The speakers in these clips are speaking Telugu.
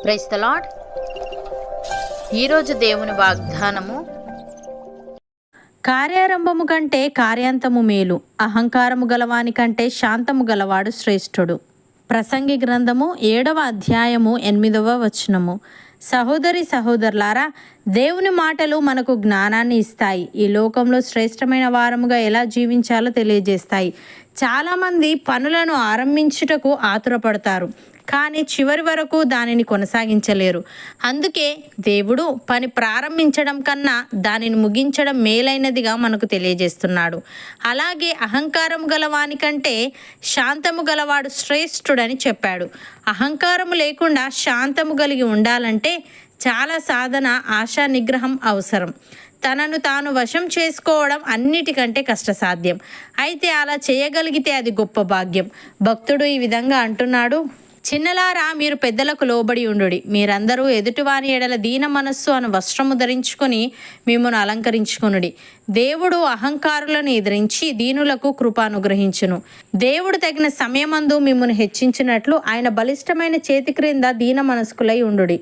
Praise the lord. ఈరోజు దేవుని వాగ్దానము, కార్యారంభము కంటే కార్యాంతము మేలు, అహంకారము గలవాని కంటే శాంతము గలవాడు శ్రేష్ఠుడు. ప్రసంగి గ్రంథము 7వ అధ్యాయము 8వ వచనము. సహోదరి సహోదరులారా, దేవుని మాటలు మనకు జ్ఞానాన్ని ఇస్తాయి. ఈ లోకంలో శ్రేష్టమైన వారముగా ఎలా జీవించాలో తెలియజేస్తాయి. చాలామంది పనులను ఆరంభించుటకు ఆతురపడతారు, కానీ చివరి వరకు దానిని కొనసాగించలేరు. అందుకే దేవుడు పని ప్రారంభించడం కన్నా దానిని ముగించడం మేలైనదిగా మనకు తెలియజేస్తున్నాడు. అలాగే అహంకారం గలవాని కంటే శాంతము గలవాడు శ్రేష్ఠుడని చెప్పాడు. అహంకారము లేకుండా శాంతము కలిగి ఉండాలంటే చాలా సాధన, ఆశా నిగ్రహం అవసరం. తనను తాను వశం చేసుకోవడం అన్నిటికంటే కష్టసాధ్యం. అయితే అలా చేయగలిగితే అది గొప్ప భాగ్యం. భక్తుడు ఈ విధంగా అంటున్నాడు: చిన్నలారా, మీరు పెద్దలకు లోబడి ఉండుడి. మీరందరూ ఎదుటివాని ఎడల దీన మనస్సు అను వస్త్రము ధరించుకొని మిమ్మల్ని అలంకరించుకొనుడి. దేవుడు అహంకారులను ఎదిరించి దీనులకు కృప అనుగ్రహించును. దేవుడు తగిన సమయమందు మిమ్మల్ని హెచ్చించినట్లు ఆయన బలిష్టమైన చేతి క్రింద దీన మనస్కులై ఉండుడి.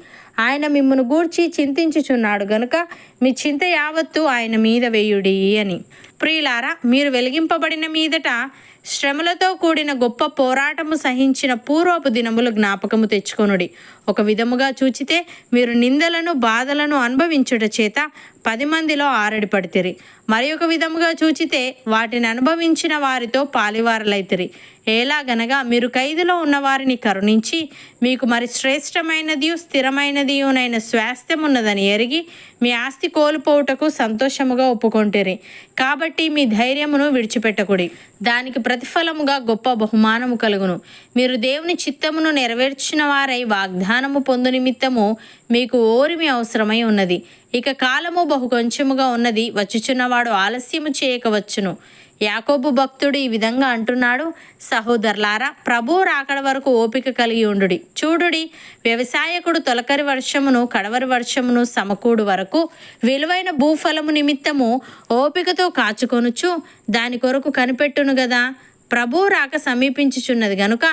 ఆయన మిమ్మల్ని గూర్చి చింతించుచున్నాడు గనుక మీ చింత యావత్తు ఆయన మీద వేయుడి అని. ప్రియులారా, మీరు వెలిగింపబడిన మీదట శ్రమలతో కూడిన గొప్ప పోరాటము సహించిన పూర్వపు దినములు జ్ఞాపకము తెచ్చుకొనుడి. ఒక విధముగా చూచితే మీరు నిందలను, బాధలను అనుభవించుట చేత 10 మందిలో ఆరడిపడితిరి. మరి ఒక విధముగా చూచితే వాటిని అనుభవించిన వారితో పాలివారలైతిరి. ఎలాగనగా మీరు ఖైదులో ఉన్నవారిని కరుణించి మీకు మరి శ్రేష్టమైనదియు స్థిరమైనదియునైన స్వాస్థ్యం ఉన్నదని ఎరిగి మీ ఆస్తి కోల్పోవుటకు సంతోషముగా ఒప్పుకొంటిరి. కాబట్టి మీ ధైర్యమును విడిచిపెట్టకుడి. దానికి ప్రతిఫలముగా గొప్ప బహుమానము కలుగును. మీరు దేవుని చిత్తమును నెరవేర్చిన వారై వాగ్దానము పొందు నిమిత్తము మీకు ఓరిమి అవసరమై ఉన్నది. ఇక కాలము బహు కొంచెముగా ఉన్నది, వచ్చుచున్నవాడు ఆలస్యము చేయకవచ్చును. యాకోబు భక్తుడు ఈ విధంగా అంటున్నాడు: సహోదరులారా, ప్రభువు రాకడ వరకు ఓపిక కలిగి ఉండుడి. చూడుడి, వ్యవసాయకుడు తొలకరి వర్షమును కడవరి వర్షమును సమకూడు వరకు విలువైన భూఫలము నిమిత్తము ఓపికతో కాచుకొనుచు దాని కొరకు కనిపెట్టును గదా. ప్రభువు రాక సమీపించుచున్నది గనుక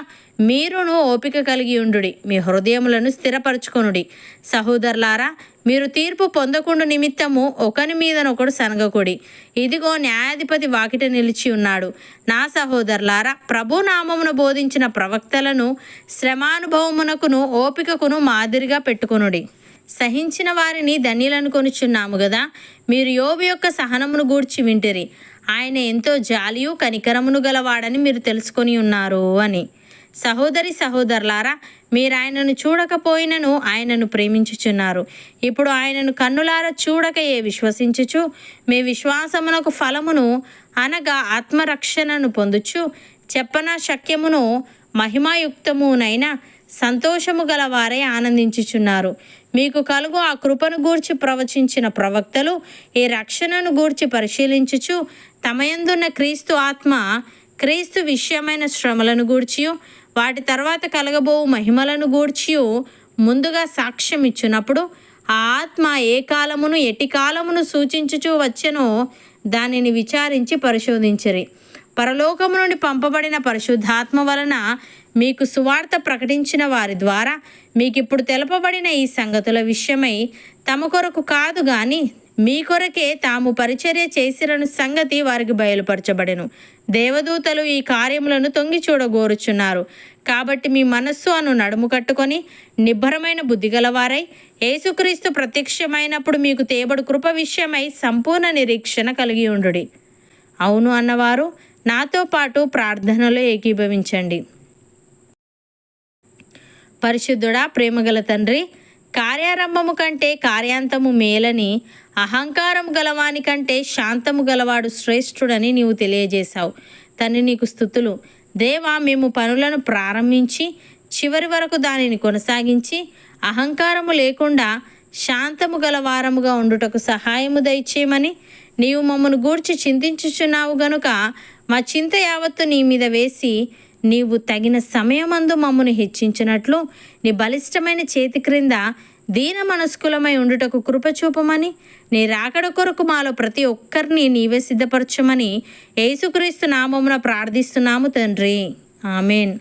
మీరును ఓపిక కలిగి ఉండుడి. మీ హృదయములను స్థిరపరచుకొనుడి. సహోదరులారా, మీరు తీర్పు పొందకుండా నిమిత్తము ఒకని మీదనొకడు సనగకుడి. ఇదిగో, న్యాయాధిపతి వాకిట నిలిచి ఉన్నాడు. నా సహోదరులారా, ప్రభు నామమును బోధించిన ప్రవక్తలను శ్రమానుభవమునకును ఓపికకును మాదిరిగా పెట్టుకొనుడి. సహించిన వారిని ధన్యులను కొనుచున్నాము గదా. మీరు యోబు యొక్క సహనమును గూర్చి వింటిరి. ఆయన ఎంతో జాలియు కనికరమును గలవాడని మీరు తెలుసుకొని ఉన్నారు అని. సహోదరి సహోదరులారా, మీరు ఆయనను చూడకపోయినను ఆయనను ప్రేమించుచున్నారు. ఇప్పుడు ఆయనను కన్నులారా చూడకయే విశ్వసించుచు మీ విశ్వాసమునకు ఫలమును అనగా ఆత్మరక్షణను పొందుచు చెప్పన శక్యమును మహిమాయుక్తమునైన సంతోషము గలవారై ఆనందించుచున్నారు. మీకు కలుగు ఆ కృపను గూర్చి ప్రవచించిన ప్రవక్తలు ఈ రక్షణను గూర్చి పరిశీలించుచు తమయందున్న క్రీస్తు ఆత్మ క్రీస్తు విషయమైన శ్రమలను గూర్చియు వాటి తర్వాత కలగబోవు మహిమలను గూర్చియు ముందుగా సాక్ష్యం ఇచ్చినప్పుడు ఆ ఆత్మ ఏ కాలమును ఎట్టి కాలమును సూచించుచూ వచ్చెనో దానిని విచారించి పరిశోధించిరి. పరలోకము నుండి పంపబడిన పరిశుద్ధాత్మ వలన మీకు సువార్త ప్రకటించిన వారి ద్వారా మీకిప్పుడు తెలుపబడిన ఈ సంగతుల విషయమై తమ కొరకు కాదు గాని మీ కొరకే తాము పరిచర్య చేసిరను సంగతి వారికి బయలుపరచబడెను. దేవదూతలు ఈ కార్యములను తొంగి చూడగోరుచున్నారు. కాబట్టి మీ మనస్సు అను నడుము కట్టుకొని నిబ్బరమైన బుద్ధిగలవారై యేసుక్రీస్తు ప్రత్యక్షమైనప్పుడు మీకు తేబడు కృప విషయమై సంపూర్ణ నిరీక్షణ కలిగి ఉండుడి. అవును అన్నవారు నాతో పాటు ప్రార్థనలో ఏకీభవించండి. పరిశుద్ధుడా, ప్రేమగల తండ్రి, కార్యారంభము కంటే కార్యాంతము మేలని, అహంకారం గలవాని కంటే శాంతము గలవాడు శ్రేష్ఠుడని నీవు తెలియజేశావు. తండ్రి, నీకు స్తుతులు. దేవా, మేము పనులను ప్రారంభించి చివరి వరకు దానిని కొనసాగించి అహంకారము లేకుండా శాంతము గలవారముగా ఉండుటకు సహాయము దయచేయమని నీవు మమ్మను గూర్చి చింతించుచున్నావు గనుక మా చింత యావత్తు నీ మీద వేసి నీవు తగిన సమయమందు మమ్మను హెచ్చించినట్లు నీ బలిష్టమైన చేతి క్రింద దీన మనస్కులమై ఉండుటకు కృపచూపమని నీ రాకడ కొరకు మాలో ప్రతి ఒక్కరిని నీవే సిద్ధపరచమని యేసుక్రీస్తు నామమున ప్రార్థిస్తున్నాము తండ్రి. ఆమెన్.